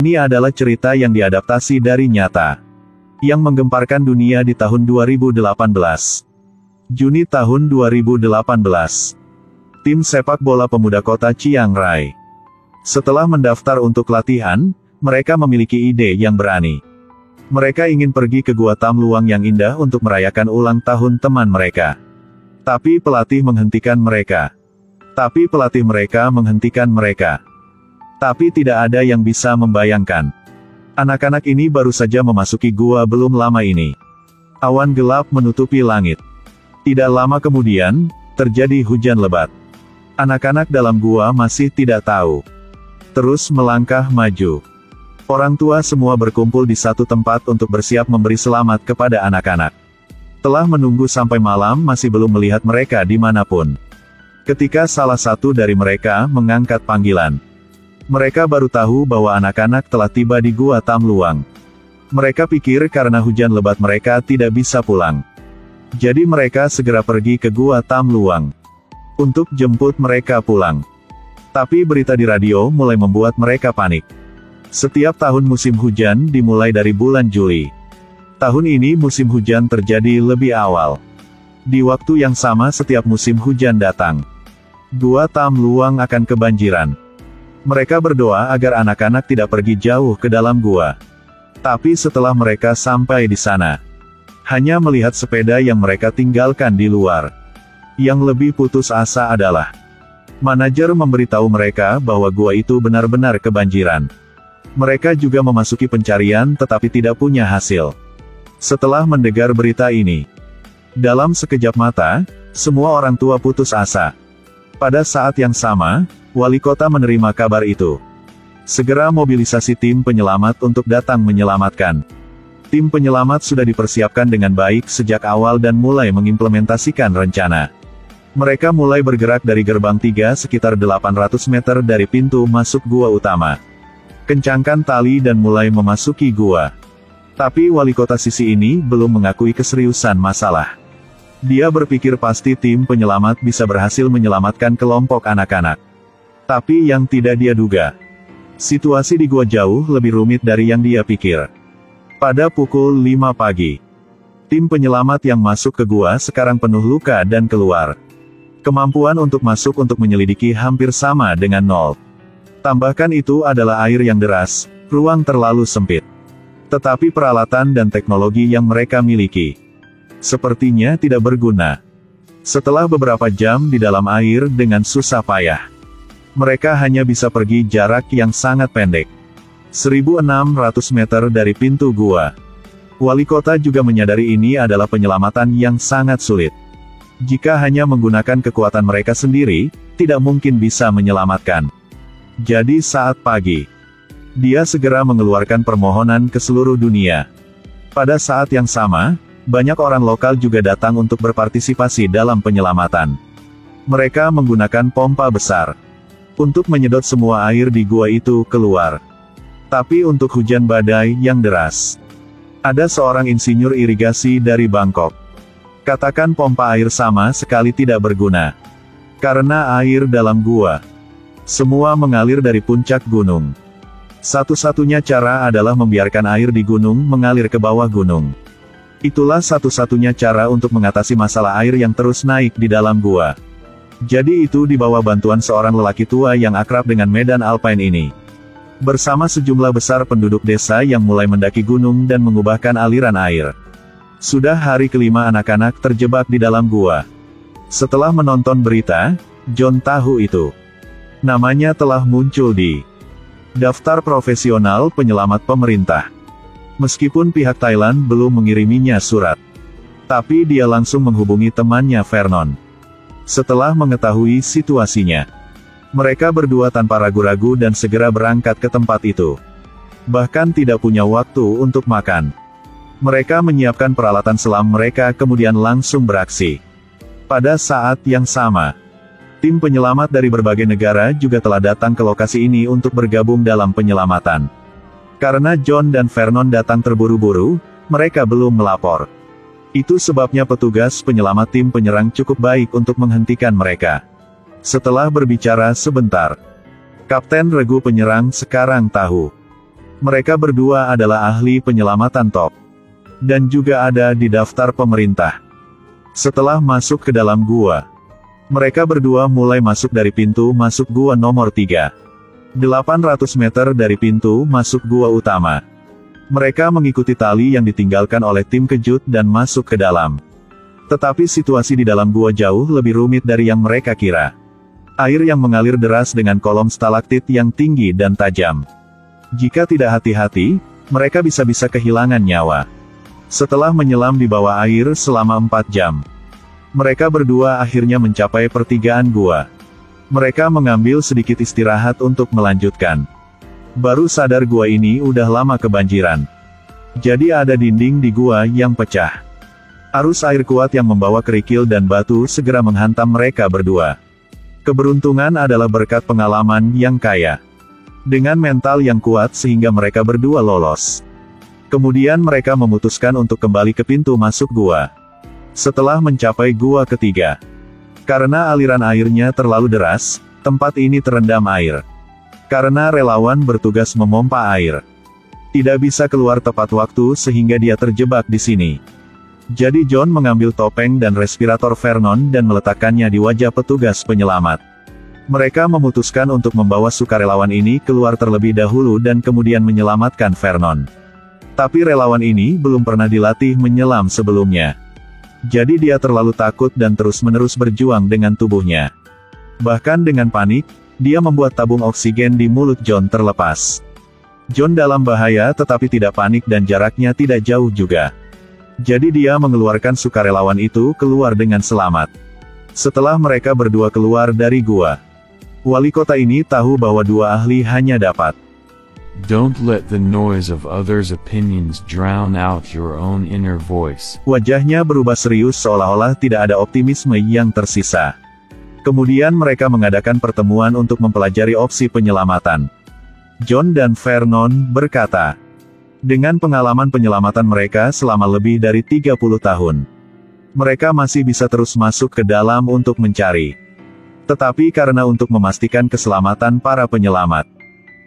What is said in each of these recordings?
Ini adalah cerita yang diadaptasi dari nyata, yang menggemparkan dunia di tahun 2018. Juni tahun 2018. Tim sepak bola pemuda kota Chiang Rai. Setelah mendaftar untuk latihan, mereka memiliki ide yang berani. Mereka ingin pergi ke Gua Tam Luang yang indah untuk merayakan ulang tahun teman mereka. Tapi pelatih menghentikan mereka. Tapi tidak ada yang bisa membayangkan. Anak-anak ini baru saja memasuki gua belum lama ini. Awan gelap menutupi langit. Tidak lama kemudian, terjadi hujan lebat. Anak-anak dalam gua masih tidak tahu. Terus melangkah maju. Orang tua semua berkumpul di satu tempat untuk bersiap memberi selamat kepada anak-anak. Telah menunggu sampai malam masih belum melihat mereka dimanapun. Ketika salah satu dari mereka mengangkat panggilan. Mereka baru tahu bahwa anak-anak telah tiba di Gua Tam Luang. Mereka pikir karena hujan lebat mereka tidak bisa pulang. Jadi mereka segera pergi ke Gua Tam Luang untuk jemput mereka pulang. Tapi berita di radio mulai membuat mereka panik. Setiap tahun musim hujan dimulai dari bulan Juli. Tahun ini musim hujan terjadi lebih awal. Di waktu yang sama setiap musim hujan datang, Gua Tam Luang akan kebanjiran. Mereka berdoa agar anak-anak tidak pergi jauh ke dalam gua. Tapi setelah mereka sampai di sana, hanya melihat sepeda yang mereka tinggalkan di luar. Yang lebih putus asa adalah, manajer memberitahu mereka bahwa gua itu benar-benar kebanjiran. Mereka juga memasuki pencarian tetapi tidak punya hasil. Setelah mendengar berita ini, dalam sekejap mata, semua orang tua putus asa. Pada saat yang sama, wali kota menerima kabar itu. Segera mobilisasi tim penyelamat untuk datang menyelamatkan. Tim penyelamat sudah dipersiapkan dengan baik sejak awal dan mulai mengimplementasikan rencana. Mereka mulai bergerak dari gerbang 3 sekitar 800 meter dari pintu masuk gua utama. Kencangkan tali dan mulai memasuki gua. Tapi wali kota sisi ini belum mengakui keseriusan masalah. Dia berpikir pasti tim penyelamat bisa berhasil menyelamatkan kelompok anak-anak. Tapi yang tidak dia duga, situasi di gua jauh lebih rumit dari yang dia pikir. Pada pukul 5 pagi, tim penyelamat yang masuk ke gua sekarang penuh luka dan keluar. Kemampuan untuk masuk untuk menyelidiki hampir sama dengan nol. Tambahkan itu adalah air yang deras, ruang terlalu sempit. Tetapi peralatan dan teknologi yang mereka miliki sepertinya tidak berguna. Setelah beberapa jam di dalam air dengan susah payah, mereka hanya bisa pergi jarak yang sangat pendek. 1.600 meter dari pintu gua. Wali kota juga menyadari ini adalah penyelamatan yang sangat sulit. Jika hanya menggunakan kekuatan mereka sendiri, tidak mungkin bisa menyelamatkan. Jadi saat pagi, dia segera mengeluarkan permohonan ke seluruh dunia. Pada saat yang sama, banyak orang lokal juga datang untuk berpartisipasi dalam penyelamatan. Mereka menggunakan pompa besar untuk menyedot semua air di gua itu keluar. Tapi untuk hujan badai yang deras, ada seorang insinyur irigasi dari Bangkok. Katakan pompa air sama sekali tidak berguna. Karena air dalam gua semua mengalir dari puncak gunung. Satu-satunya cara adalah membiarkan air di gunung mengalir ke bawah gunung. Itulah satu-satunya cara untuk mengatasi masalah air yang terus naik di dalam gua. Jadi itu di bawah bantuan seorang lelaki tua yang akrab dengan medan alpine ini. Bersama sejumlah besar penduduk desa yang mulai mendaki gunung dan mengubahkan aliran air. Sudah hari kelima anak-anak terjebak di dalam gua. Setelah menonton berita, John tahu itu. Namanya telah muncul di daftar profesional penyelamat pemerintah. Meskipun pihak Thailand belum mengiriminya surat, tapi dia langsung menghubungi temannya Vernon. Setelah mengetahui situasinya, mereka berdua tanpa ragu-ragu dan segera berangkat ke tempat itu. Bahkan tidak punya waktu untuk makan. Mereka menyiapkan peralatan selam mereka kemudian langsung beraksi. Pada saat yang sama, tim penyelamat dari berbagai negara juga telah datang ke lokasi ini untuk bergabung dalam penyelamatan. Karena John dan Vernon datang terburu-buru, mereka belum melapor. Itu sebabnya petugas penyelamat tim penyerang cukup baik untuk menghentikan mereka. Setelah berbicara sebentar, Kapten Regu penyerang sekarang tahu Mereka berdua adalah ahli penyelamatan top. Dan juga ada di daftar pemerintah. Setelah masuk ke dalam gua, mereka berdua mulai masuk dari pintu masuk gua nomor 3. 800 meter dari pintu masuk gua utama. Mereka mengikuti tali yang ditinggalkan oleh tim kejut dan masuk ke dalam. Tetapi situasi di dalam gua jauh lebih rumit dari yang mereka kira. Air yang mengalir deras dengan kolom stalaktit yang tinggi dan tajam. Jika tidak hati-hati, mereka bisa-bisa kehilangan nyawa. Setelah menyelam di bawah air selama 4 jam, mereka berdua akhirnya mencapai pertigaan gua. Mereka mengambil sedikit istirahat untuk melanjutkan. Baru sadar gua ini udah lama kebanjiran. Jadi ada dinding di gua yang pecah. Arus air kuat yang membawa kerikil dan batu segera menghantam mereka berdua. Keberuntungan adalah berkat pengalaman yang kaya. Dengan mental yang kuat sehingga mereka berdua lolos. Kemudian mereka memutuskan untuk kembali ke pintu masuk gua. Setelah mencapai gua ketiga. Karena aliran airnya terlalu deras, tempat ini terendam air. Karena relawan bertugas memompa air. Tidak bisa keluar tepat waktu sehingga dia terjebak di sini. Jadi John mengambil topeng dan respirator Vernon dan meletakkannya di wajah petugas penyelamat. Mereka memutuskan untuk membawa sukarelawan ini keluar terlebih dahulu dan kemudian menyelamatkan Vernon. Tapi relawan ini belum pernah dilatih menyelam sebelumnya. Jadi dia terlalu takut dan terus-menerus berjuang dengan tubuhnya. Bahkan dengan panik, dia membuat tabung oksigen di mulut John terlepas. John dalam bahaya tetapi tidak panik dan jaraknya tidak jauh juga. Jadi dia mengeluarkan sukarelawan itu keluar dengan selamat. Setelah mereka berdua keluar dari gua, wali kota ini tahu bahwa dua ahli hanya dapat. Don't let the noise of others' opinions drown out your own inner voice. Wajahnya berubah serius seolah-olah tidak ada optimisme yang tersisa. Kemudian mereka mengadakan pertemuan untuk mempelajari opsi penyelamatan. John dan Vernon berkata, dengan pengalaman penyelamatan mereka selama lebih dari 30 tahun, mereka masih bisa terus masuk ke dalam untuk mencari. Tetapi karena untuk memastikan keselamatan para penyelamat,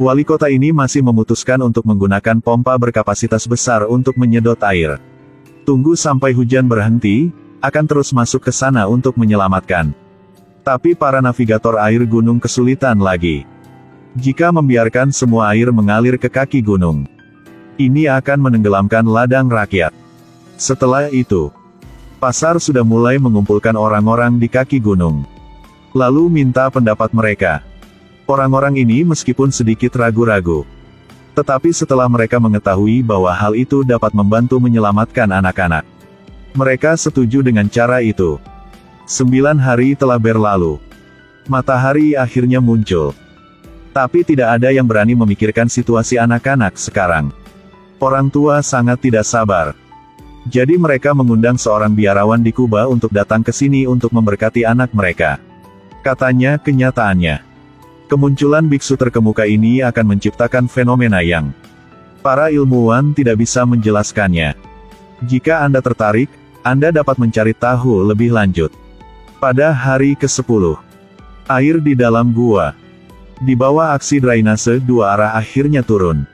wali kota ini masih memutuskan untuk menggunakan pompa berkapasitas besar untuk menyedot air. Tunggu sampai hujan berhenti, akan terus masuk ke sana untuk menyelamatkan. Tapi para navigator air gunung kesulitan lagi. Jika membiarkan semua air mengalir ke kaki gunung, ini akan menenggelamkan ladang rakyat. Setelah itu, pasar sudah mulai mengumpulkan orang-orang di kaki gunung. Lalu minta pendapat mereka. Orang-orang ini meskipun sedikit ragu-ragu. Tetapi setelah mereka mengetahui bahwa hal itu dapat membantu menyelamatkan anak-anak, mereka setuju dengan cara itu. 9 hari telah berlalu. Matahari akhirnya muncul. Tapi tidak ada yang berani memikirkan situasi anak-anak sekarang. Orang tua sangat tidak sabar. Jadi mereka mengundang seorang biarawan di Kuba untuk datang ke sini untuk memberkati anak mereka. Katanya kenyataannya, kemunculan biksu terkemuka ini akan menciptakan fenomena yang para ilmuwan tidak bisa menjelaskannya. Jika Anda tertarik, Anda dapat mencari tahu lebih lanjut. Pada hari ke-10, air di dalam gua, di bawah aksi drainase dua arah akhirnya turun.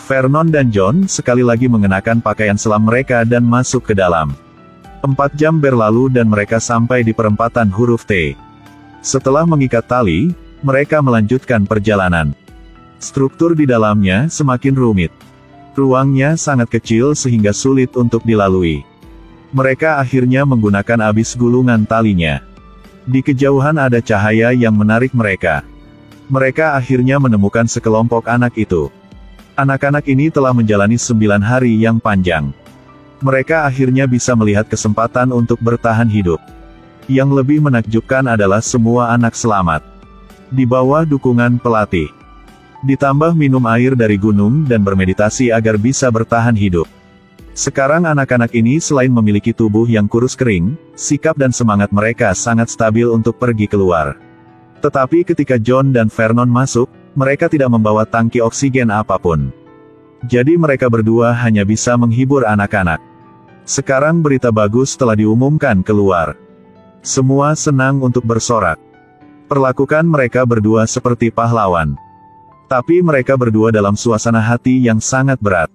Vernon dan John sekali lagi mengenakan pakaian selam mereka dan masuk ke dalam. 4 jam berlalu dan mereka sampai di perempatan huruf T. Setelah mengikat tali, mereka melanjutkan perjalanan. Struktur di dalamnya semakin rumit. Ruangnya sangat kecil sehingga sulit untuk dilalui. Mereka akhirnya menggunakan abis gulungan talinya. Di kejauhan ada cahaya yang menarik mereka. Mereka akhirnya menemukan sekelompok anak itu. Anak-anak ini telah menjalani 9 hari yang panjang. Mereka akhirnya bisa melihat kesempatan untuk bertahan hidup. Yang lebih menakjubkan adalah semua anak selamat. Di bawah dukungan pelatih. Ditambah minum air dari gunung dan bermeditasi agar bisa bertahan hidup. Sekarang anak-anak ini selain memiliki tubuh yang kurus kering, sikap dan semangat mereka sangat stabil untuk pergi keluar. Tetapi ketika John dan Vernon masuk, mereka tidak membawa tangki oksigen apapun. Jadi mereka berdua hanya bisa menghibur anak-anak. Sekarang berita bagus telah diumumkan keluar. Semua senang untuk bersorak. Perlakukan mereka berdua seperti pahlawan. Tapi mereka berdua dalam suasana hati yang sangat berat.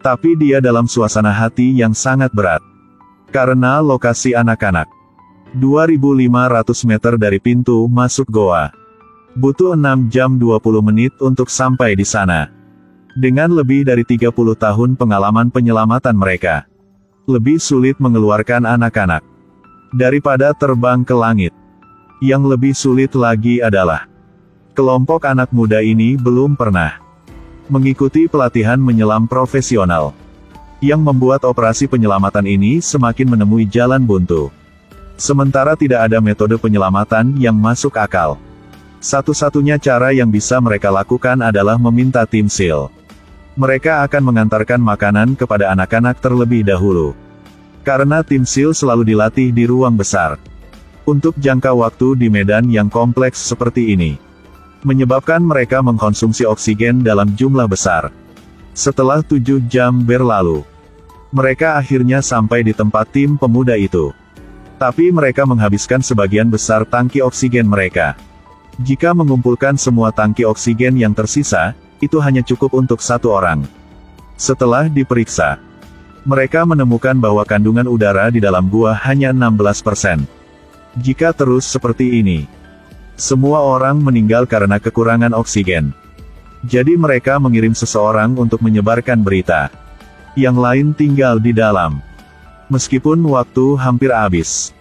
Tapi dia dalam suasana hati yang sangat berat. Karena lokasi anak-anak. 2.500 meter dari pintu masuk goa. Butuh 6 jam 20 menit untuk sampai di sana. Dengan lebih dari 30 tahun pengalaman penyelamatan mereka. Lebih sulit mengeluarkan anak-anak daripada terbang ke langit. Yang lebih sulit lagi adalah kelompok anak muda ini belum pernah mengikuti pelatihan menyelam profesional, yang membuat operasi penyelamatan ini semakin menemui jalan buntu. Sementara tidak ada metode penyelamatan yang masuk akal. Satu-satunya cara yang bisa mereka lakukan adalah meminta tim SEAL. Mereka akan mengantarkan makanan kepada anak-anak terlebih dahulu. Karena tim SEAL selalu dilatih di ruang besar. Untuk jangka waktu di medan yang kompleks seperti ini. Menyebabkan mereka mengkonsumsi oksigen dalam jumlah besar. Setelah 7 jam berlalu, mereka akhirnya sampai di tempat tim pemuda itu. Tapi mereka menghabiskan sebagian besar tangki oksigen mereka. Jika mengumpulkan semua tangki oksigen yang tersisa, itu hanya cukup untuk 1 orang. Setelah diperiksa, mereka menemukan bahwa kandungan udara di dalam gua hanya 16%. Jika terus seperti ini, semua orang meninggal karena kekurangan oksigen. Jadi mereka mengirim seseorang untuk menyebarkan berita. Yang lain tinggal di dalam. Meskipun waktu hampir habis.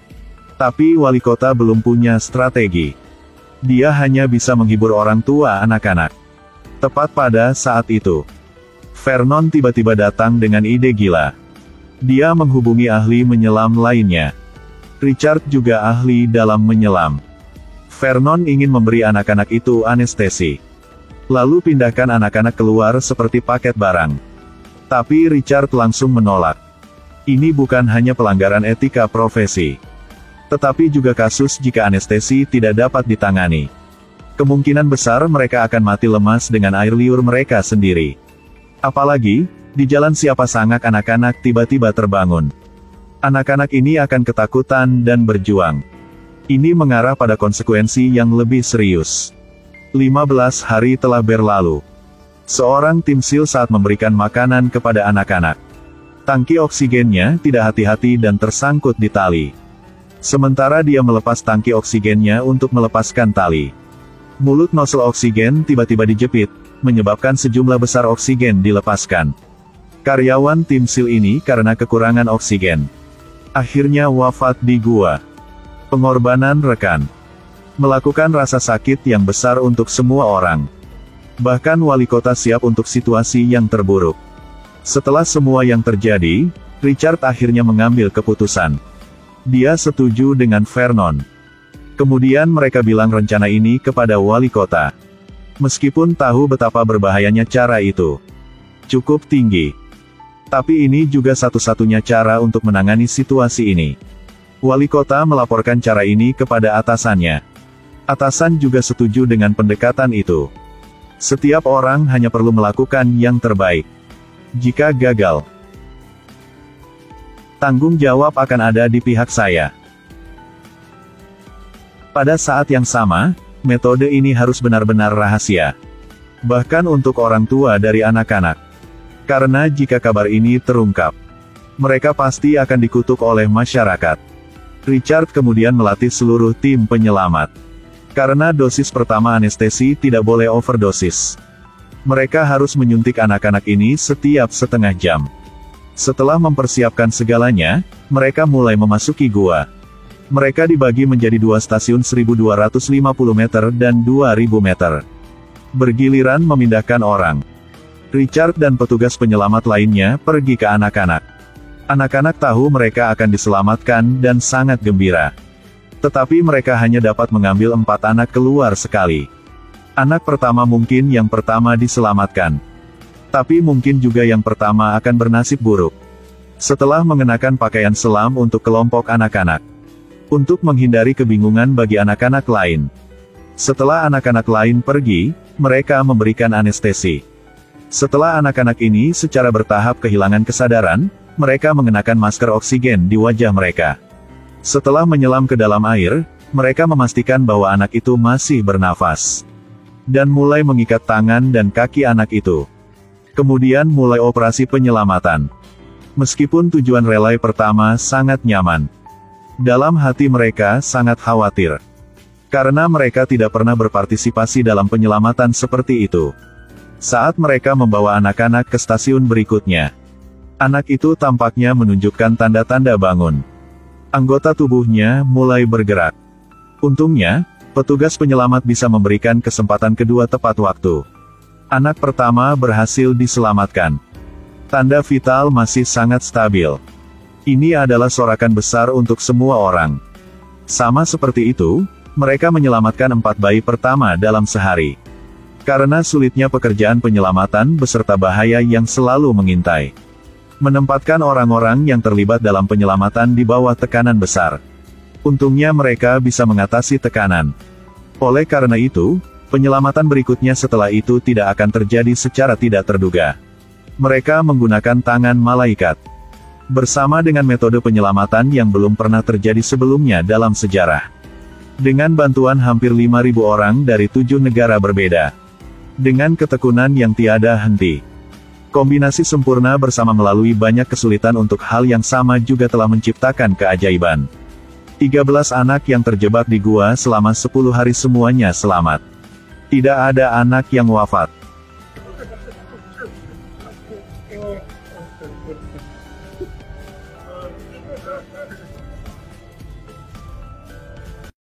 Tapi wali kota belum punya strategi. Dia hanya bisa menghibur orang tua anak-anak. Tepat pada saat itu, Vernon tiba-tiba datang dengan ide gila. Dia menghubungi ahli menyelam lainnya. Richard juga ahli dalam menyelam. Vernon ingin memberi anak-anak itu anestesi. Lalu pindahkan anak-anak keluar seperti paket barang. Tapi Richard langsung menolak. Ini bukan hanya pelanggaran etika profesi. Tetapi juga kasus jika anestesi tidak dapat ditangani. Kemungkinan besar mereka akan mati lemas dengan air liur mereka sendiri. Apalagi, di jalan siapa sangka anak-anak tiba-tiba terbangun. Anak-anak ini akan ketakutan dan berjuang. Ini mengarah pada konsekuensi yang lebih serius. 15 hari telah berlalu. Seorang tim SEAL saat memberikan makanan kepada anak-anak. Tangki oksigennya tidak hati-hati dan tersangkut di tali. Sementara dia melepas tangki oksigennya untuk melepaskan tali. Mulut nozzle oksigen tiba-tiba dijepit, menyebabkan sejumlah besar oksigen dilepaskan. Karyawan tim SEAL ini karena kekurangan oksigen akhirnya wafat di gua. Pengorbanan rekan melakukan rasa sakit yang besar untuk semua orang. Bahkan wali kota siap untuk situasi yang terburuk. Setelah semua yang terjadi, Richard akhirnya mengambil keputusan. Dia setuju dengan Vernon. Kemudian mereka bilang rencana ini kepada wali kota. Meskipun tahu betapa berbahayanya cara itu. Cukup tinggi. Tapi ini juga satu-satunya cara untuk menangani situasi ini. Wali kota melaporkan cara ini kepada atasannya. Atasan juga setuju dengan pendekatan itu. Setiap orang hanya perlu melakukan yang terbaik. Jika gagal, tanggung jawab akan ada di pihak saya. Pada saat yang sama, metode ini harus benar-benar rahasia. Bahkan untuk orang tua dari anak-anak. Karena jika kabar ini terungkap, mereka pasti akan dikutuk oleh masyarakat. Richard kemudian melatih seluruh tim penyelamat. Karena dosis pertama anestesi tidak boleh overdosis. Mereka harus menyuntik anak-anak ini setiap setengah jam. Setelah mempersiapkan segalanya, mereka mulai memasuki gua. Mereka dibagi menjadi 2 stasiun 1250 meter dan 2000 meter. Bergiliran memindahkan orang. Richard dan petugas penyelamat lainnya pergi ke anak-anak. Anak-anak tahu mereka akan diselamatkan dan sangat gembira. Tetapi mereka hanya dapat mengambil 4 anak keluar sekali. Anak pertama mungkin yang pertama diselamatkan. Tapi mungkin juga yang pertama akan bernasib buruk. Setelah mengenakan pakaian selam untuk kelompok anak-anak. Untuk menghindari kebingungan bagi anak-anak lain. Setelah anak-anak lain pergi, mereka memberikan anestesi. Setelah anak-anak ini secara bertahap kehilangan kesadaran, mereka mengenakan masker oksigen di wajah mereka. Setelah menyelam ke dalam air, mereka memastikan bahwa anak itu masih bernafas. dan mulai mengikat tangan dan kaki anak itu. Kemudian mulai operasi penyelamatan. Meskipun tujuan relay pertama sangat nyaman, dalam hati mereka sangat khawatir. Karena mereka tidak pernah berpartisipasi dalam penyelamatan seperti itu. Saat mereka membawa anak-anak ke stasiun berikutnya, anak itu tampaknya menunjukkan tanda-tanda bangun. Anggota tubuhnya mulai bergerak. Untungnya, petugas penyelamat bisa memberikan kesempatan kedua tepat waktu. Anak pertama berhasil diselamatkan. Tanda vital masih sangat stabil. Ini adalah sorakan besar untuk semua orang. Sama seperti itu, mereka menyelamatkan 4 bayi pertama dalam sehari. Karena sulitnya pekerjaan penyelamatan beserta bahaya yang selalu mengintai. Menempatkan orang-orang yang terlibat dalam penyelamatan di bawah tekanan besar. Untungnya mereka bisa mengatasi tekanan. Oleh karena itu, penyelamatan berikutnya setelah itu tidak akan terjadi secara tidak terduga. Mereka menggunakan tangan malaikat. Bersama dengan metode penyelamatan yang belum pernah terjadi sebelumnya dalam sejarah. Dengan bantuan hampir 5.000 orang dari 7 negara berbeda. Dengan ketekunan yang tiada henti. Kombinasi sempurna bersama melalui banyak kesulitan untuk hal yang sama juga telah menciptakan keajaiban. 13 anak yang terjebak di gua selama 10 hari semuanya selamat. Tidak ada anak yang wafat.